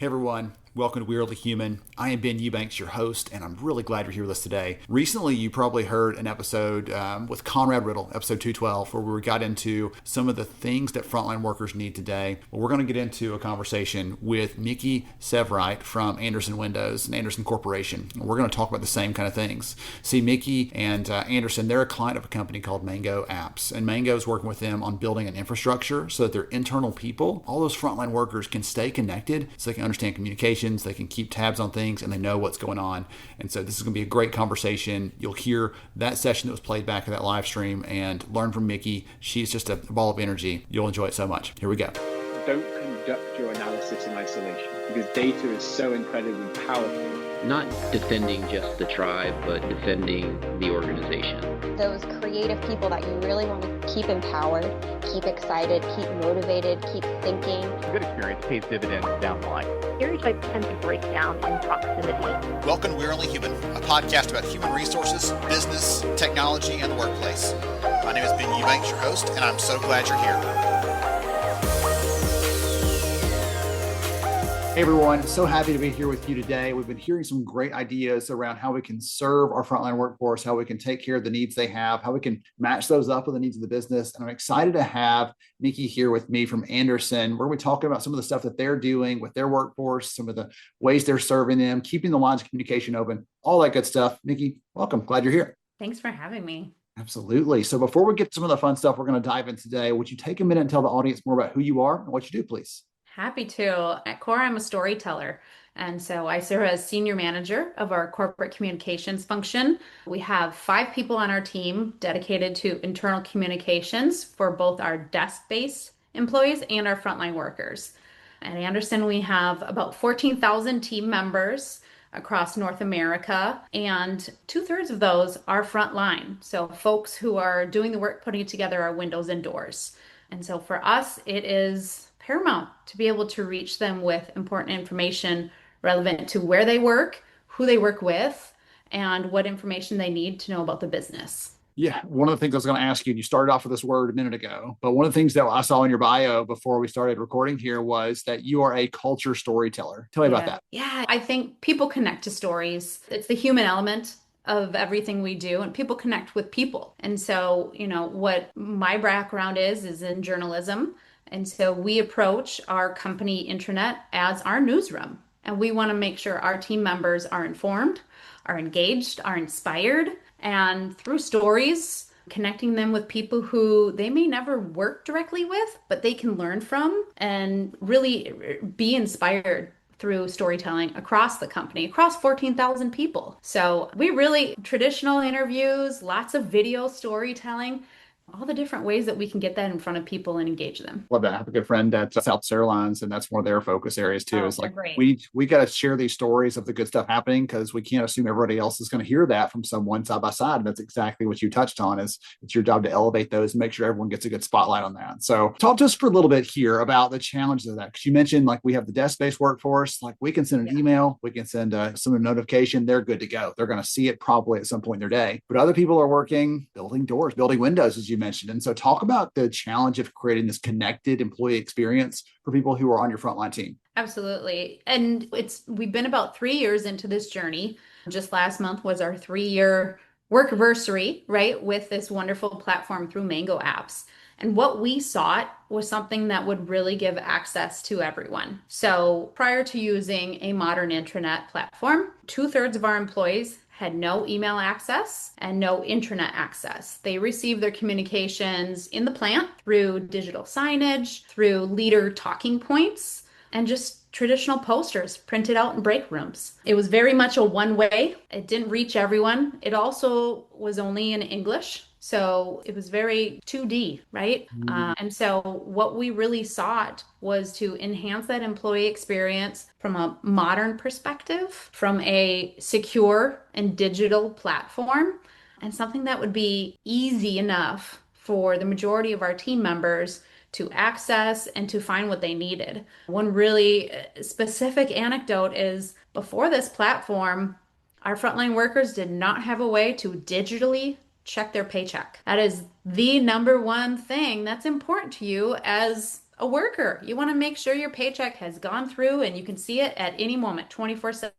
Hey everyone, welcome to Weirdly Human. I am Ben Eubanks, your host, and I'm really glad you're here with us today. Recently, you probably heard an episode with Conrad Riddle, episode 212, where we got into some of the things that frontline workers need today. Well, we're going to get into a conversation with Micki Sievwright from Andersen Windows and Andersen Corporation. And we're going to talk about the same kind of things. See, Micki and Andersen, they're a client of a company called MangoApps, and Mango is working with them on building an infrastructure so that their internal people, all those frontline workers, can stay connected so they can understand communications, they can keep tabs on things, and they know what's going on. And so this is going to be a great conversation. You'll hear that session that was played back in that live stream and learn from Micki. She's just a ball of energy. You'll enjoy it so much. Here we go. Don't conduct your analysis in isolation because data is so incredibly powerful. Not defending just the tribe, but defending the organization. Those creative people that you really want to keep empowered, keep excited, keep motivated, keep thinking. A good experience pays dividends down the line. Stereotypes tend to break down in proximity. Welcome to We're Only Human, a podcast about human resources, business, technology, and the workplace. My name is Ben Eubanks, your host, and I'm so glad you're here. Hey everyone, so happy to be here with you today. We've been hearing some great ideas around how we can serve our frontline workforce, how we can take care of the needs they have, how we can match those up with the needs of the business. And I'm excited to have Micki here with me from Andersen. We're going to be talking about some of the stuff that they're doing with their workforce, some of the ways they're serving them, keeping the lines of communication open, all that good stuff. Micki, welcome. Glad you're here. Thanks for having me. Absolutely. So before we get to some of the fun stuff we're going to dive in today, would you take a minute and tell the audience more about who you are and what you do, please? Happy to. At core, I'm a storyteller. And so I serve as senior manager of our corporate communications function. We have 5 people on our team dedicated to internal communications for both our desk-based employees and our frontline workers. At Andersen, we have about 14,000 team members across North America, and 2/3 of those are frontline. So folks who are doing the work putting together our windows and doors. And so for us, it is paramount to be able to reach them with important information relevant to where they work, who they work with, and what information they need to know about the business. Yeah, one of the things I was going to ask you, and you started off with this word a minute ago, but one of the things that I saw in your bio before we started recording here was that you are a culture storyteller. Tell me about that. Yeah, I think people connect to stories. It's the human element of everything we do, and people connect with people. And so, what my background is in journalism. And so we approach our company intranet as our newsroom. And we want to make sure our team members are informed, are engaged, are inspired, and through stories, connecting them with people who they may never work directly with, but they can learn from and really be inspired through storytelling across the company, across 14,000 people. So we really, traditional interviews, lots of video storytelling, all the different ways that we can get that in front of people and engage them. Love that. I have a good friend at Southwest Airlines, and that's one of their focus areas too. It's like great. we got to share these stories of the good stuff happening because we can't assume everybody else is going to hear that from someone side by side. And that's exactly what you touched on. Is it's your job to elevate those and make sure everyone gets a good spotlight on that. So talk to us for a little bit here about the challenges of that, because you mentioned like we have the desk-based workforce. Like we can send an email, we can send some notification. They're good to go. They're going to see it probably at some point in their day. But other people are working, building doors, building windows, as you mentioned. And so talk about the challenge of creating this connected employee experience for people who are on your frontline team. Absolutely. And we've been about 3 years into this journey. Just last month was our 3-year workversary, right, with this wonderful platform through MangoApps. And what we sought was something that would really give access to everyone. So prior to using a modern intranet platform, 2/3 of our employees had no email access and no intranet access. They received their communications in the plant through digital signage, through leader talking points, and just traditional posters printed out in break rooms. It was very much a one-way. It didn't reach everyone. It also was only in English. So it was very 2D, right? And so what we really sought was to enhance that employee experience from a modern perspective, from a secure and digital platform, and something that would be easy enough for the majority of our team members to access and to find what they needed. One really specific anecdote is before this platform, our frontline workers did not have a way to digitally check their paycheck. That is the number one thing that's important to you as a worker. You want to make sure your paycheck has gone through and you can see it at any moment, 24/7.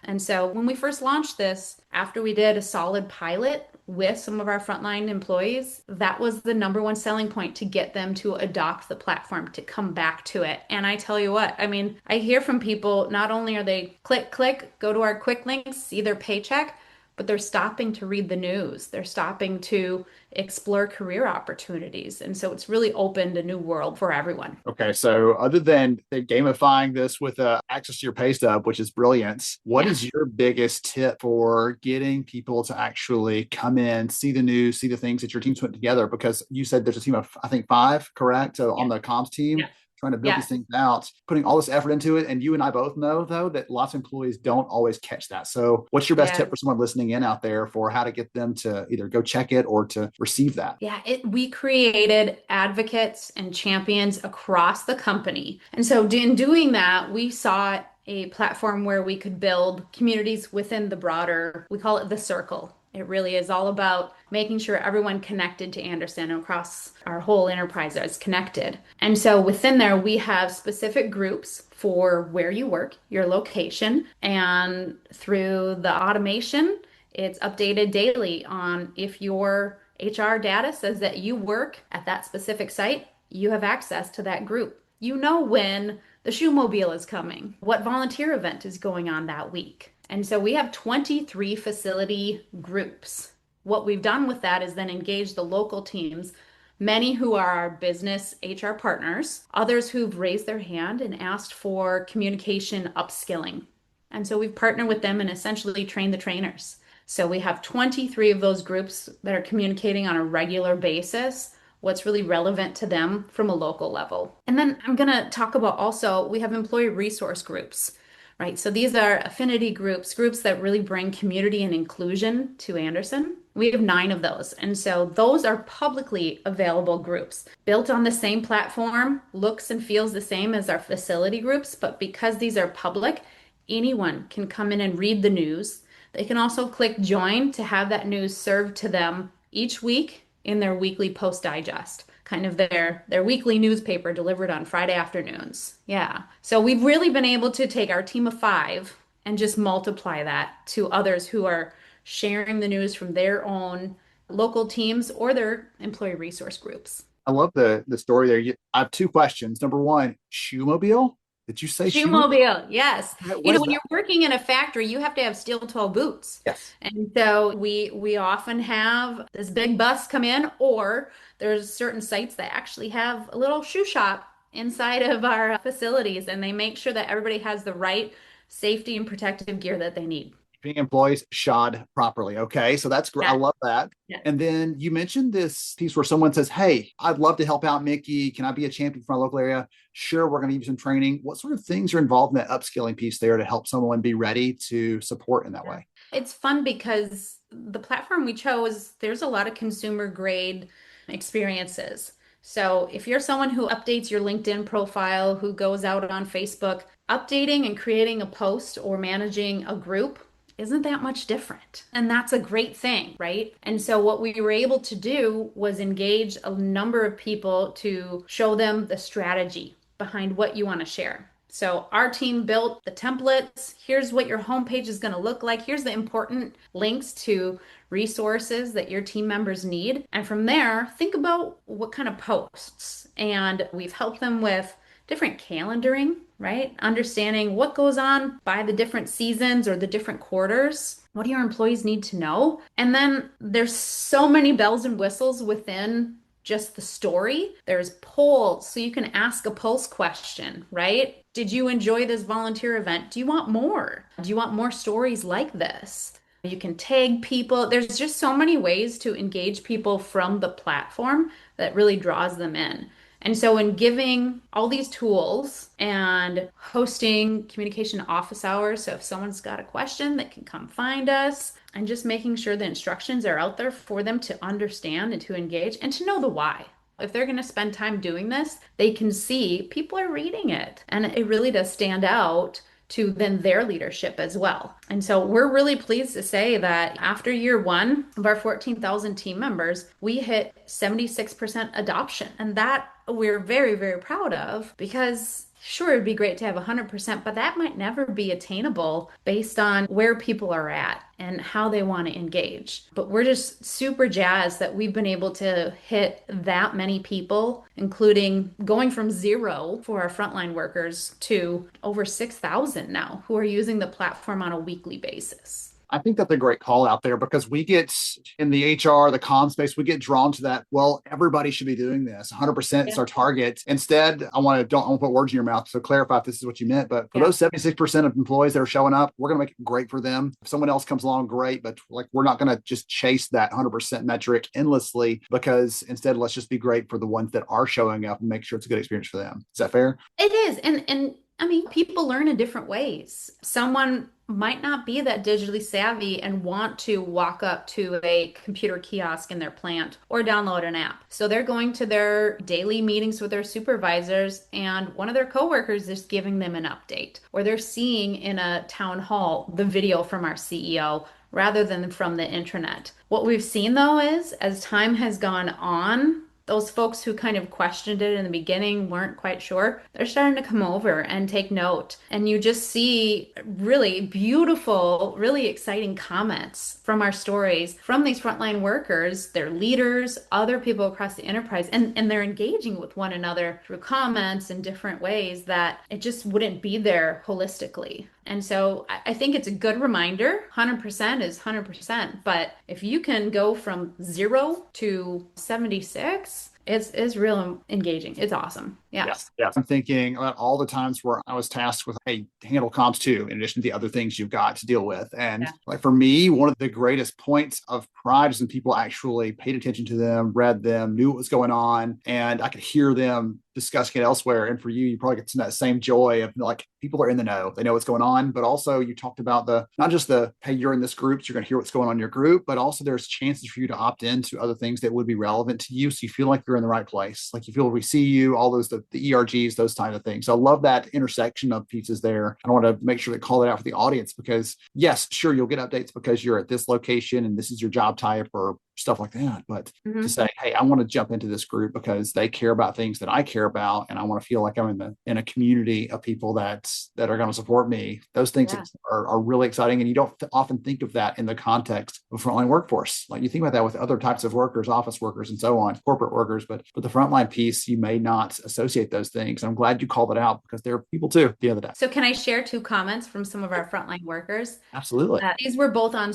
And so when we first launched this, after we did a solid pilot with some of our frontline employees, that was the number one selling point to get them to adopt the platform, to come back to it. And I tell you what, I mean, I hear from people, not only are they click, click, go to our quick links, see their paycheck, but they're stopping to read the news. They're stopping to explore career opportunities. And so it's really opened a new world for everyone. Okay, so other than the gamifying this with access to your pay stub, which is brilliant, what is your biggest tip for getting people to actually come in, see the news, see the things that your team's put together? Because you said there's a team of, I think, 5, correct? So on the comms team. Trying to build these things out, putting all this effort into it. And you and I both know, though, that lots of employees don't always catch that. So what's your best tip for someone listening in out there for how to get them to either go check it or to receive that? Yeah, we created advocates and champions across the company. And so in doing that, we saw a platform where we could build communities within the broader, we call it the circle. It really is all about making sure everyone connected to Andersen across our whole enterprise is connected. And so within there, we have specific groups for where you work, your location, and through the automation, it's updated daily on if your HR data says that you work at that specific site, you have access to that group. You know when the shoe mobile is coming, what volunteer event is going on that week. And so we have 23 facility groups. What we've done with that is then engage the local teams, many who are our business HR partners, others who've raised their hand and asked for communication upskilling. And so we've partnered with them and essentially trained the trainers. So we have 23 of those groups that are communicating on a regular basis what's really relevant to them from a local level. And then I'm going to talk about also, we have employee resource groups. Right. So these are affinity groups, groups that really bring community and inclusion to Andersen. We have 9 of those. And so those are publicly available groups built on the same platform, looks and feels the same as our facility groups. But because these are public, anyone can come in and read the news. They can also click join to have that news served to them each week in their weekly post digest. Kind of their weekly newspaper delivered on Friday afternoons. Yeah. So we've really been able to take our team of 5 and just multiply that to others who are sharing the news from their own local teams or their employee resource groups. I love the story there. I have 2 questions. Number 1, shoemobile? Did you say shoemobile? Yes. When you're working in a factory, you have to have steel toe boots. Yes. And so we often have this big bus come in, or there's certain sites that actually have a little shoe shop inside of our facilities, and they make sure that everybody has the right safety and protective gear that they need. Keeping employees shod properly. Okay, so that's great. I love that. Yeah. And then you mentioned this piece where someone says, hey, I'd love to help out Micki. Can I be a champion for my local area? Sure, we're going to give you some training. What sort of things are involved in that upskilling piece there to help someone be ready to support in that way? It's fun because the platform we chose, there's a lot of consumer grade experiences. So if you're someone who updates your LinkedIn profile, who goes out on Facebook, updating and creating a post or managing a group isn't that much different. And that's a great thing, right? And so what we were able to do was engage a number of people to show them the strategy behind what you want to share. So our team built the templates. Here's what your homepage is going to look like. Here's the important links to resources that your team members need. And from there, think about what kind of posts. And we've helped them with different calendaring, right? Understanding what goes on by the different seasons or the different quarters. What do your employees need to know? And then there's so many bells and whistles within just the story. There's polls, so you can ask a pulse question, right? Did you enjoy this volunteer event? Do you want more? Do you want more stories like this? You can tag people. There's just so many ways to engage people from the platform that really draws them in. And so in giving all these tools and hosting communication office hours, so if someone's got a question, they can come find us, and just making sure the instructions are out there for them to understand and to engage and to know the why. If they're going to spend time doing this, they can see people are reading it. And it really does stand out to then their leadership as well. And so we're really pleased to say that after year one of our 14,000 team members, we hit 76% adoption. And that we're very, very proud of, because sure, it'd be great to have 100%, but that might never be attainable based on where people are at and how they want to engage. But we're just super jazzed that we've been able to hit that many people, including going from 0 for our frontline workers to over 6,000 now who are using the platform on a weekly basis. I think that's a great call out there, because we get in the HR, the comm space, we get drawn to that. Well, everybody should be doing this. 100% is our target. Instead, I want to put words in your mouth. So clarify if this is what you meant. But for those 76% of employees that are showing up, we're going to make it great for them. If someone else comes along, great. But like, we're not going to just chase that 100% metric endlessly, because instead, let's just be great for the ones that are showing up and make sure it's a good experience for them. Is that fair? It is. And I mean, people learn in different ways. Someone might not be that digitally savvy and want to walk up to a computer kiosk in their plant or download an app. So they're going to their daily meetings with their supervisors, and one of their coworkers is giving them an update, or they're seeing in a town hall the video from our CEO rather than from the intranet. What we've seen though is, as time has gone on, those folks who kind of questioned it in the beginning, weren't quite sure, they're starting to come over and take note. And you just see really beautiful, really exciting comments from our stories from these frontline workers, their leaders, other people across the enterprise, and they're engaging with one another through comments in different ways that it just wouldn't be there holistically. And so I think it's a good reminder. 100% is 100%. But if you can go from 0 to 76, it's real engaging. It's awesome. Yeah. Yes. I'm thinking about all the times where I was tasked with, hey, handle comms too, in addition to the other things you've got to deal with. And like for me, one of the greatest points of pride is when people actually paid attention to them, read them, knew what was going on, and I could hear them discussing it elsewhere. And for you, you probably get that same joy of like, people are in the know, they know what's going on. But also you talked about not just hey, you're in this group, so you're going to hear what's going on in your group, but also there's chances for you to opt into other things that would be relevant to you. So you feel like you're in the right place. Like you feel we see you, all those, the ERGs, those kind of things. So I love that intersection of pieces there. I want to make sure to call it out for the audience, because yes, sure, you'll get updates because you're at this location and this is your job type or stuff like that. But to say, hey, I want to jump into this group because they care about things that I care about, and I want to feel like I'm in a community of people that are going to support me. Those things are really exciting, and you don't often think of that in the context of frontline workforce. Like you think about that with other types of workers, office workers, and so on, corporate workers, but the frontline piece, you may not associate those things. And I'm glad you called it out, because they're people too at the end of the day. So can I share 2 comments from some of our frontline workers? Absolutely. These were both on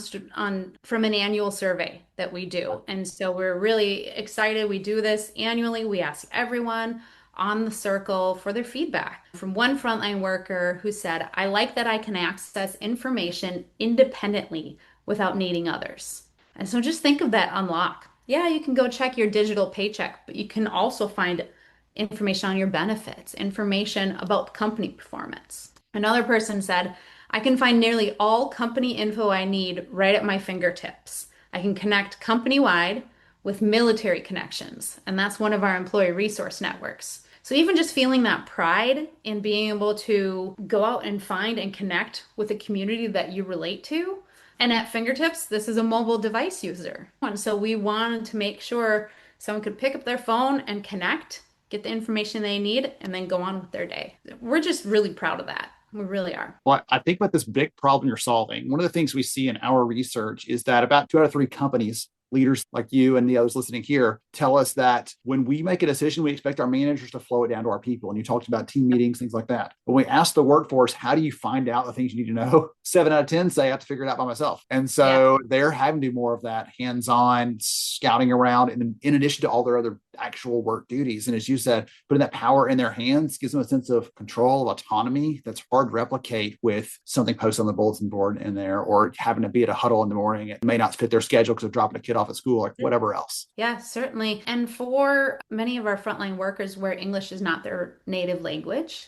from an annual survey that we do. And so we're really excited. We do this annually. We ask everyone on the circle for their feedback. From one frontline worker who said, I like that I can access information independently without needing others. And so just think of that unlock. Yeah, you can go check your digital paycheck, but you can also find information on your benefits, information about company performance. Another person said, I can find nearly all company info I need right at my fingertips. I can connect company-wide with military connections, and that's one of our employee resource networks. So even just feeling that pride in being able to go out and find and connect with a community that you relate to. And at fingertips, this is a mobile device user. And so we wanted to make sure someone could pick up their phone and connect, get the information they need, and then go on with their day. We're just really proud of that. We really are. Well, I think about this big problem you're solving. One of the things we see in our research is that about 2 out of 3 companies, leaders like you and the others listening here, tell us that when we make a decision, we expect our managers to flow it down to our people. And you talked about team meetings, things like that. But when we ask the workforce, how do you find out the things you need to know? 7 out of 10 say I have to figure it out by myself. And so they're having to do more of that hands-on scouting around, and in addition to all their other actual work duties. And as you said, putting that power in their hands gives them a sense of control, of autonomy that's hard to replicate with something posted on the bulletin board in there, or having to be at a huddle in the morning. It may not fit their schedule because they're dropping a kid off at school, like whatever else. Yeah, certainly. And for many of our frontline workers where English is not their native language,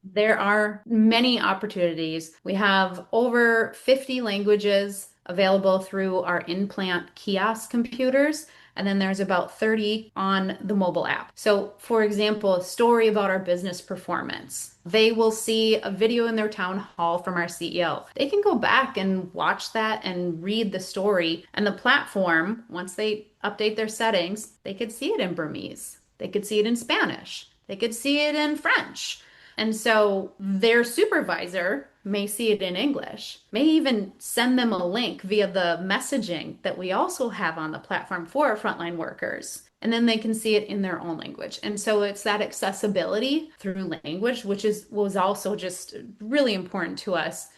there are many opportunities. We have over 50 languages available through our in-plant kiosk computers. and then there's about 30 on the mobile app. So, for example, a story about our business performance. They will see a video in their town hall from our CEO. They can go back and watch that and read the story. And the platform, once they update their settings, they could see it in Burmese. They could see it in Spanish. They could see it in French. And so their supervisor may see it in English, may even send them a link via the messaging that we also have on the platform for our frontline workers. And then they can see it in their own language. And so it's that accessibility through language, which was also just really important to us.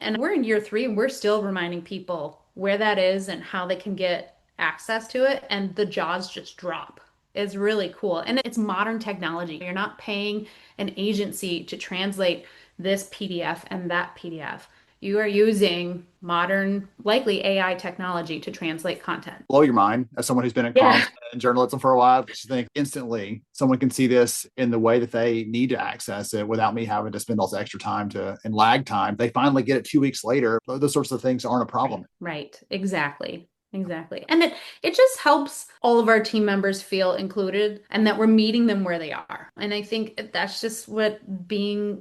And we're in year 3 and we're still reminding people where that is and how they can get access to it. And the jaws just drop. It's really cool. And it's modern technology. You're not paying an agency to translate this PDF and that PDF. You are using modern, likely AI technology to translate content. Blow your mind as someone who's been in comms and journalism for a while. Just think instantly someone can see this in the way that they need to access it without me having to spend all this extra time and lag time. They finally get it 2 weeks later. Those sorts of things aren't a problem. Right. Exactly. Exactly. And it just helps all of our team members feel included and that we're meeting them where they are. And I think that's just what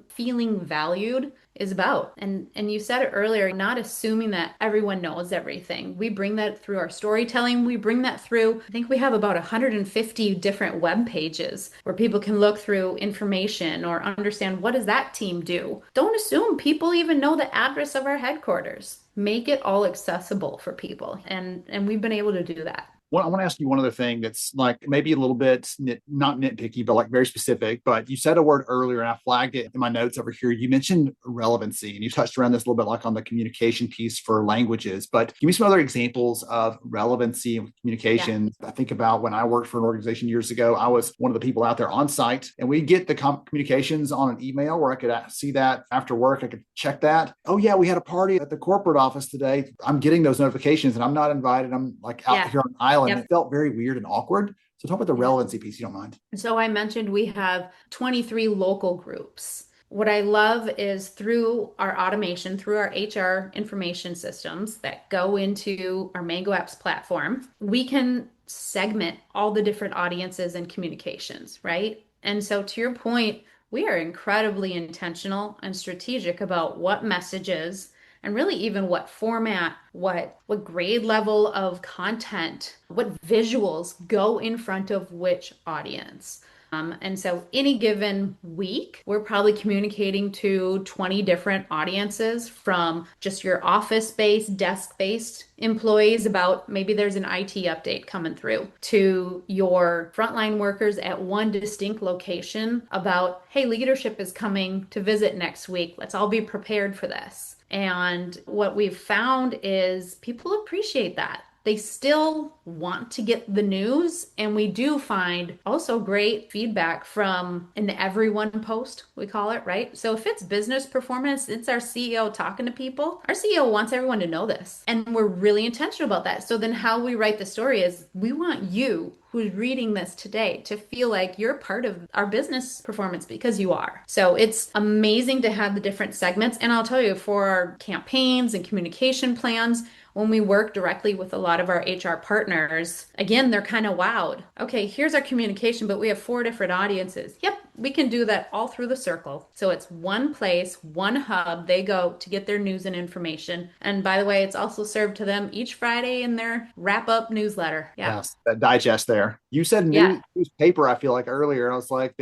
feeling valued is about. And you said it earlier, not assuming that everyone knows everything. We bring that through our storytelling. We bring that through, I think we have about 150 different web pages where people can look through information or understand what does that team do. Don't assume people even know the address of our headquarters. Make it all accessible for people. And we've been able to do that. Well, I want to ask you one other thing that's like maybe a little bit not nitpicky, but like very specific. But you said a word earlier and I flagged it in my notes over here. You mentioned relevancy and you touched around this a little bit like on the communication piece for languages. But give me some other examples of relevancy and communication. Yeah. I think about when I worked for an organization years ago, I was one of the people out there on site and we get the communications on an email where I could see that after work. I could check that. Oh, yeah, we had a party at the corporate office today. I'm getting those notifications and I'm not invited. I'm like out here on an island. Yep. It felt very weird and awkward. So talk about the relevancy piece, if you don't mind. So I mentioned we have 23 local groups. What I love is through our automation, through our HR information systems that go into our MangoApps platform, we can segment all the different audiences and communications, right? And so to your point, we are incredibly intentional and strategic about what messages and really even what format, what grade level of content, what visuals go in front of which audience. And so any given week, we're probably communicating to 20 different audiences from just your office-based, desk-based employees about maybe there's an IT update coming through to your frontline workers at one distinct location about, hey, leadership is coming to visit next week. Let's all be prepared for this. And what we've found is people appreciate that. They still want to get the news. And we do find also great feedback from an everyone post, we call it, right? So if it's business performance, it's our CEO talking to people. Our CEO wants everyone to know this. And we're really intentional about that. So then how we write the story is we want you who's reading this today to feel like you're part of our business performance because you are. So it's amazing to have the different segments. And I'll tell you, for our campaigns and communication plans, when we work directly with a lot of our HR partners, again, they're kind of wowed. Okay, here's our communication, but we have 4 different audiences. Yep, we can do that all through the circle. So it's one place, one hub they go to get their news and information. And by the way, it's also served to them each Friday in their wrap-up newsletter. Yeah. Yes, that digest there. You said newspaper, I feel like earlier. I was like,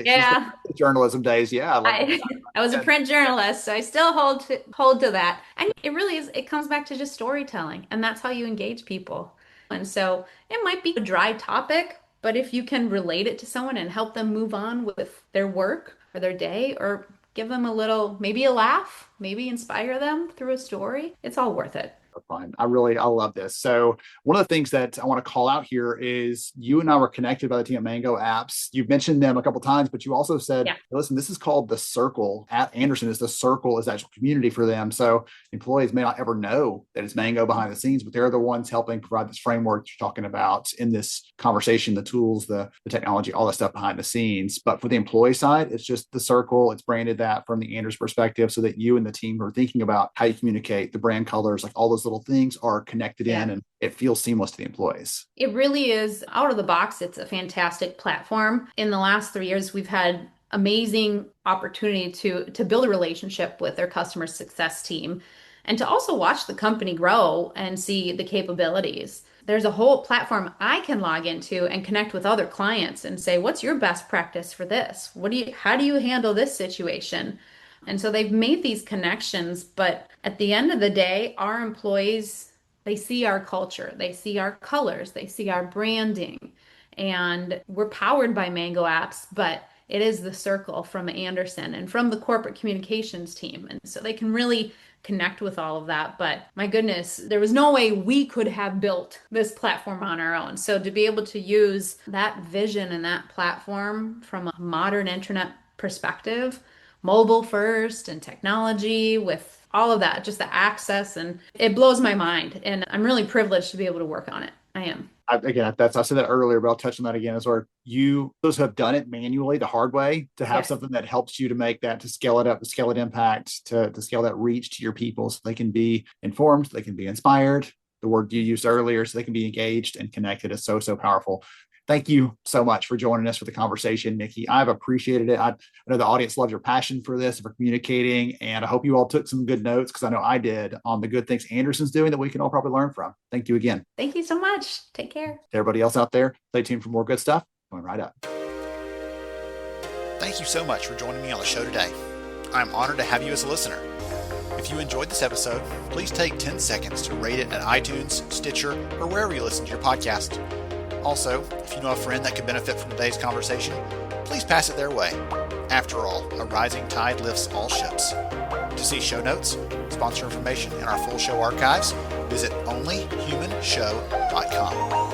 journalism days. Yeah. I was a print journalist, so I still hold to that. And it really is, it comes back to just storytelling. And that's how you engage people. And so it might be a dry topic, but if you can relate it to someone and help them move on with their work or their day or give them a little, maybe a laugh, maybe inspire them through a story, it's all worth it. Fine. I love this. So one of the things that I want to call out here is you and I were connected by the team at MangoApps. You've mentioned them a couple of times, but you also said, listen, this is called the Circle at Andersen. The Circle is actual community for them. So employees may not ever know that it's Mango behind the scenes, but they're the ones helping provide this framework you're talking about in this conversation, the tools, the technology, all that stuff behind the scenes. But for the employee side, it's just the Circle. It's branded that from the Andersen perspective so that you and the team are thinking about how you communicate, the brand colors, like all those little powerful things are connected Yeah. in and it feels seamless to the employees. It really is out of the box. It's a fantastic platform. In the last 3 years, we've had amazing opportunity to build a relationship with their customer success team and to also watch the company grow and see the capabilities. There's a whole platform I can log into and connect with other clients and say, what's your best practice for this? How do you handle this situation? And so they've made these connections, but at the end of the day, our employees, they see our culture, they see our colors, they see our branding, and we're powered by MangoApps, but it is the circle from Andersen and from the corporate communications team. And so they can really connect with all of that. But my goodness, there was no way we could have built this platform on our own. So to be able to use that vision and that platform from a modern internet perspective, mobile first and technology with all of that, just the access, and it blows my mind. And I'm really privileged to be able to work on it. I am. I said that earlier, but I'll touch on that again. Is where those who have done it manually, the hard way, to have something that helps you to make that, to scale it up, to scale it impact, to scale that reach to your people so they can be informed, they can be inspired. The word you used earlier, so they can be engaged and connected is so, so powerful. Thank you so much for joining us for the conversation, Micki. I've appreciated it. I know the audience loves your passion for this, for communicating, and I hope you all took some good notes because I know I did on the good things Andersen's doing that we can all probably learn from. Thank you again. Thank you so much. Take care. To everybody else out there, stay tuned for more good stuff. Going right up. Thank you so much for joining me on the show today. I'm honored to have you as a listener. If you enjoyed this episode, please take 10 seconds to rate it at iTunes, Stitcher, or wherever you listen to your podcast. Also, if you know a friend that could benefit from today's conversation, please pass it their way. After all, a rising tide lifts all ships. To see show notes, sponsor information, and our full show archives, visit onlyhumanshow.com.